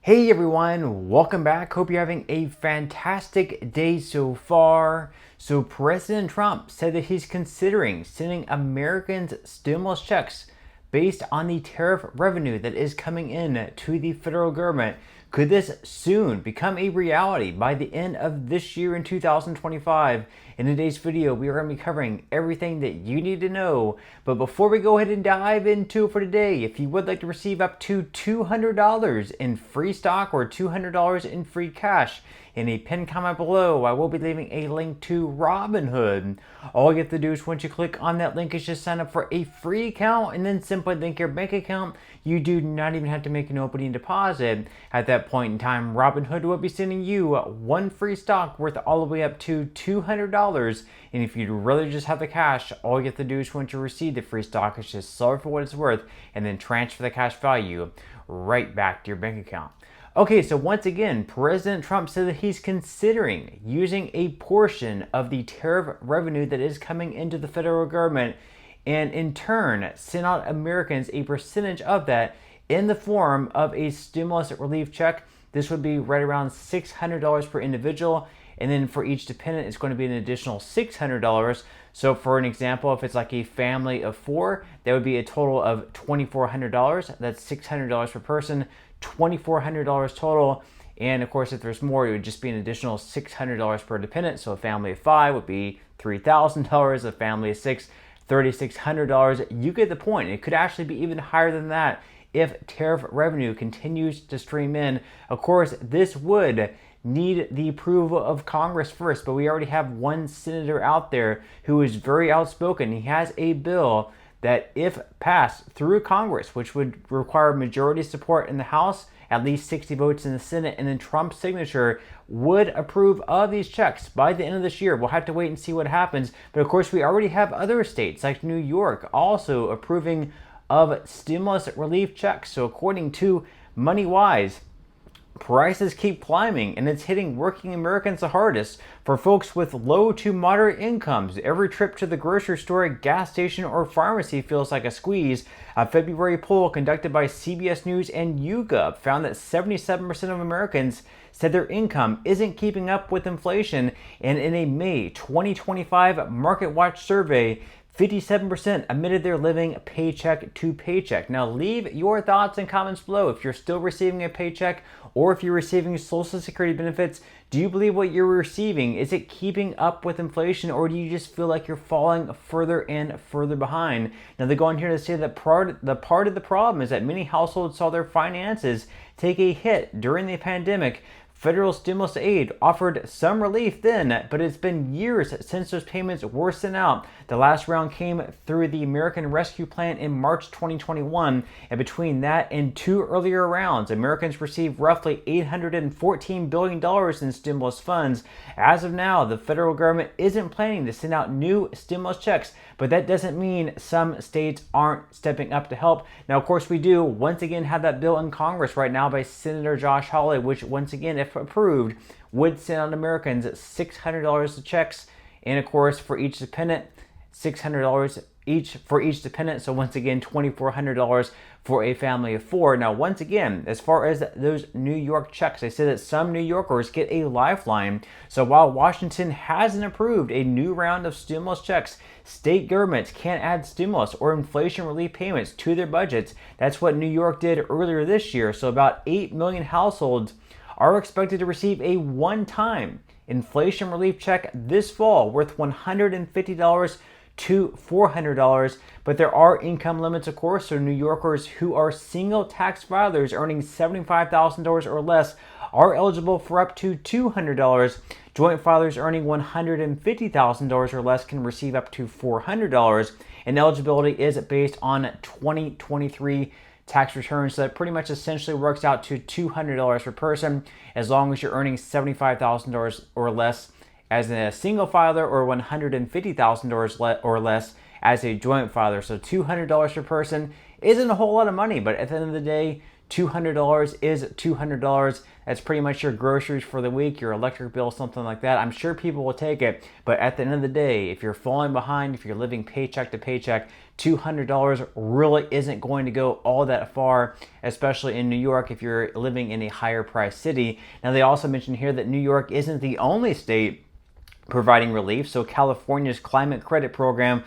Hey everyone, welcome back. Hope you're having a fantastic day so far. So President Trump said that he's considering sending Americans stimulus checks based on the tariff revenue that is coming in to the federal government. Could this soon become a reality by the end of this year in 2025? In today's video, we are going to be covering everything that you need to know. But before we go ahead and dive into it for today, if you would like to receive up to $200 in free stock or $200 in free cash, in a pinned comment below, I will be leaving a link to Robinhood. All you have to do is once you click on that link is just sign up for a free account and then simply link your bank account. You do not even have to make an opening deposit. At that point in time, Robinhood will be sending you one free stock worth all the way up to $200. And if you really just have the cash, all you have to do is once you receive the free stock is just sell it for what it's worth and then transfer the cash value right back to your bank account. Okay, so once again, President Trump said that he's considering using a portion of the tariff revenue that is coming into the federal government and in turn send out Americans a percentage of that in the form of a stimulus relief check. This would be right around $600 per individual, and then for each dependent it's going to be an additional $600. So for an example, if it's like a family of four, that would be a total of $2,400. That's $600 per person, $2,400 total. And of course, if there's more, it would just be an additional $600 per dependent. So a family of five would be $3,000. A family of six, $3,600. You get the point. It could actually be even higher than that if tariff revenue continues to stream in. Of course, this would need the approval of Congress first, but we already have one senator out there who is very outspoken. He has a bill that, if passed through Congress, which would require majority support in the House, at least 60 votes in the Senate, and then Trump's signature, would approve of these checks by the end of this year. We'll have to wait and see what happens. But of course, we already have other states like New York also approving of stimulus relief checks. So according to MoneyWise, prices keep climbing and it's hitting working Americans the hardest. For folks with low to moderate incomes, every trip to the grocery store, gas station, or pharmacy feels like a squeeze. A February poll conducted by CBS News and YouGov found that 77% of Americans said their income isn't keeping up with inflation. And in a May 2025 MarketWatch survey, 57% admitted they're living paycheck to paycheck. Now leave your thoughts and comments below. If you're still receiving a paycheck or if you're receiving Social Security benefits, do you believe what you're receiving, is it keeping up with inflation, or do you just feel like you're falling further and further behind? Now they go on here to say that part of the problem is that many households saw their finances take a hit during the pandemic. Federal stimulus aid offered some relief then, but it's been years since those payments were sent out. The last round came through the American Rescue Plan in March 2021, and between that and two earlier rounds, Americans received roughly $814 billion in stimulus funds. As of now, the federal government isn't planning to send out new stimulus checks, but that doesn't mean some states aren't stepping up to help. Now, of course, we do once again have that bill in Congress right now by Senator Josh Hawley, which once again, if approved, would send out Americans $600 of checks, and of course for each dependent, $600 each for each dependent. So once again, $2,400 for a family of four. Now, once again, as far as those New York checks, they say that some New Yorkers get a lifeline. So while Washington hasn't approved a new round of stimulus checks, state governments can't add stimulus or inflation relief payments to their budgets. That's what New York did earlier this year. So about 8 million households are expected to receive a one-time inflation relief check this fall worth $150 to $400, but there are income limits, of course. So New Yorkers who are single tax filers earning $75,000 or less are eligible for up to $200. Joint filers earning $150,000 or less can receive up to $400, and eligibility is based on 2023 tax returns. So that pretty much essentially works out to $200 per person as long as you're earning $75,000 or less as a single filer, or $150,000 or less as a joint filer. So $200 per person isn't a whole lot of money, but at the end of the day, $200 is $200. That's pretty much your groceries for the week, your electric bill, something like that. I'm sure people will take it, but at the end of the day, if you're falling behind, if you're living paycheck to paycheck, $200 really isn't going to go all that far, especially in New York if you're living in a higher price city. Now, they also mentioned here that New York isn't the only state providing relief. So California's climate credit program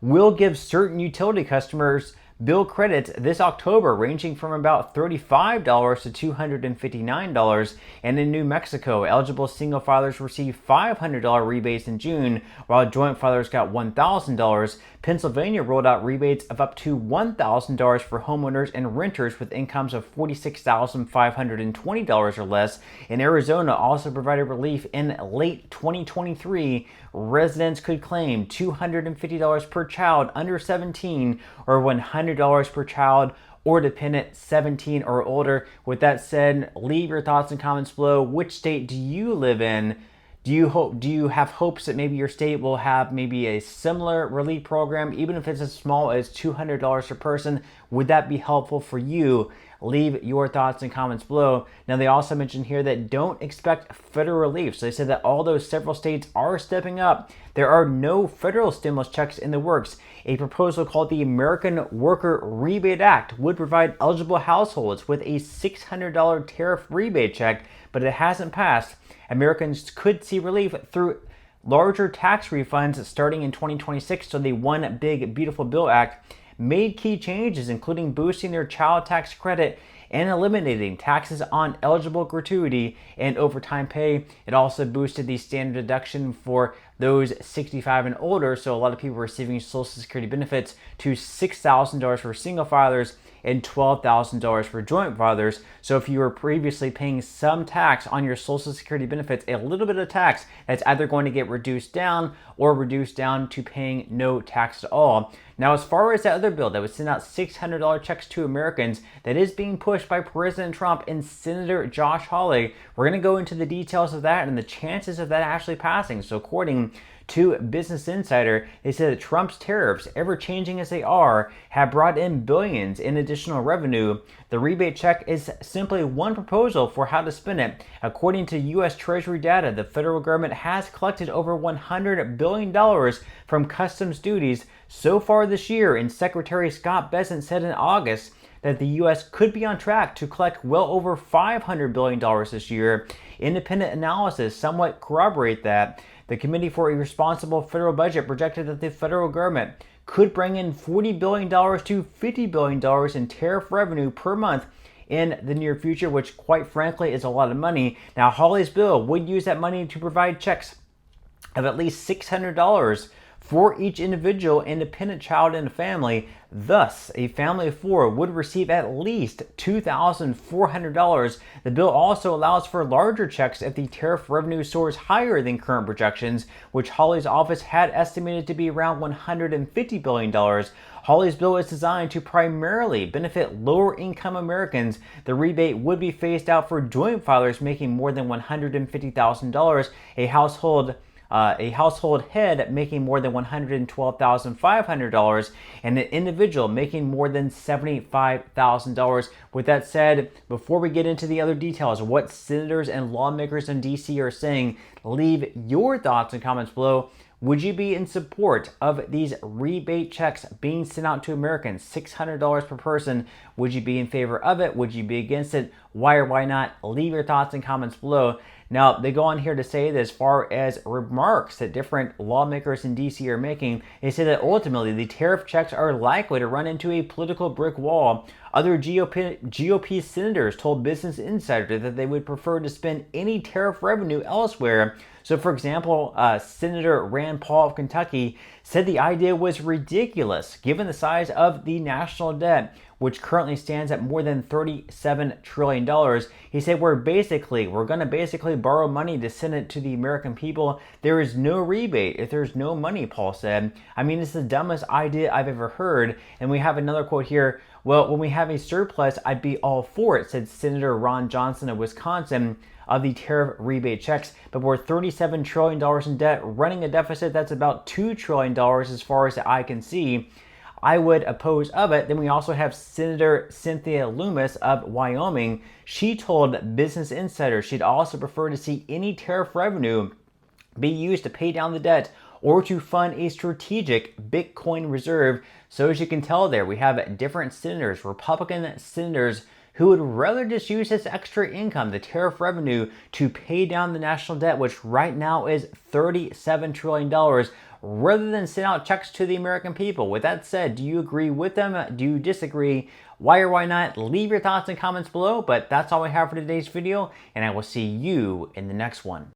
will give certain utility customers bill credits this October ranging from about $35 to $259. And in New Mexico, eligible single filers receive $500 rebates in June, while joint filers got $1,000. Pennsylvania rolled out rebates of up to $1,000 for homeowners and renters with incomes of $46,520 or less. And Arizona also provided relief in late 2023. Residents could claim $250 per child under 17 or $100 per child or dependent 17 or older. With that said, leave your thoughts and comments below. Which state do you live in? Do you have hopes that maybe your state will have maybe a similar relief program, even if it's as small as $200 per person? Would that be helpful for you? Leave your thoughts and comments below. Now, they also mentioned here that don't expect federal relief. So they said that although several states are stepping up, there are no federal stimulus checks in the works. A proposal called the American Worker Rebate Act would provide eligible households with a $600 tariff rebate check, but it hasn't passed. Americans could see relief through larger tax refunds starting in 2026. So the One Big Beautiful Bill Act made key changes, including boosting their child tax credit and eliminating taxes on eligible gratuity and overtime pay. It also boosted the standard deduction for those 65 and older, so a lot of people receiving Social Security benefits, to $6,000 for single filers and $12,000 for joint filers. So if you were previously paying some tax on your Social Security benefits, a little bit of tax, that's either going to get reduced down or reduced down to paying no tax at all. Now, as far as that other bill that would send out $600 checks to Americans, that is being pushed by President Trump and Senator Josh Hawley, we're going to go into the details of that and the chances of that actually passing. So according to Business Insider, they said that Trump's tariffs, ever changing as they are, have brought in billions in additional revenue. The rebate check is simply one proposal for how to spend it. According to U.S. Treasury data, the federal government has collected over $100 billion from customs duties so far this year, and Secretary Scott Bessent said in August that the U.S. could be on track to collect well over $500 billion this year. Independent analysis somewhat corroborate that. The Committee for a Responsible Federal Budget projected that the federal government could bring in $40 billion to $50 billion in tariff revenue per month in the near future, which quite frankly is a lot of money. Now, Hawley's bill would use that money to provide checks of at least $600 for each individual independent child in a family. Thus, a family of four would receive at least $2,400. The bill also allows for larger checks if the tariff revenue soars higher than current projections, which Hawley's office had estimated to be around $150 billion. Hawley's bill is designed to primarily benefit lower-income Americans. The rebate would be phased out for joint filers making more than $150,000, a household head making more than $112,500, and an individual making more than $75,000. With that said, before we get into the other details of what senators and lawmakers in DC are saying, leave your thoughts and comments below. Would you be in support of these rebate checks being sent out to Americans, $600 per person? Would you be in favor of it? Would you be against it? Why or why not? Leave your thoughts and comments below. Now, they go on here to say that as far as remarks that different lawmakers in DC are making, they say that ultimately the tariff checks are likely to run into a political brick wall. Other GOP senators told Business Insider that they would prefer to spend any tariff revenue elsewhere. So, for example, Senator Rand Paul of Kentucky said the idea was ridiculous given the size of the national debt, which currently stands at more than $37 trillion. He said, we're going to basically borrow money to send it to the American people. There is no rebate if there's no money, Paul said. I mean, it's the dumbest idea I've ever heard. And we have another quote here. Well, when we have a surplus, I'd be all for it, said Senator Ron Johnson of Wisconsin, of the tariff rebate checks. But we're $37 trillion in debt, running a deficit that's about $2 trillion as far as the eye can see. I would oppose of it. Then we also have Senator Cynthia Loomis of Wyoming. She told Business Insider she'd also prefer to see any tariff revenue be used to pay down the debt or to fund a strategic Bitcoin reserve. So as you can tell there, we have different senators, Republican senators, who would rather just use this extra income, the tariff revenue, to pay down the national debt, which right now is $37 trillion, rather than send out checks to the American people. With that said, do you agree with them? Do you disagree? Why or why not? Leave your thoughts and comments below, but that's all we have for today's video, and I will see you in the next one.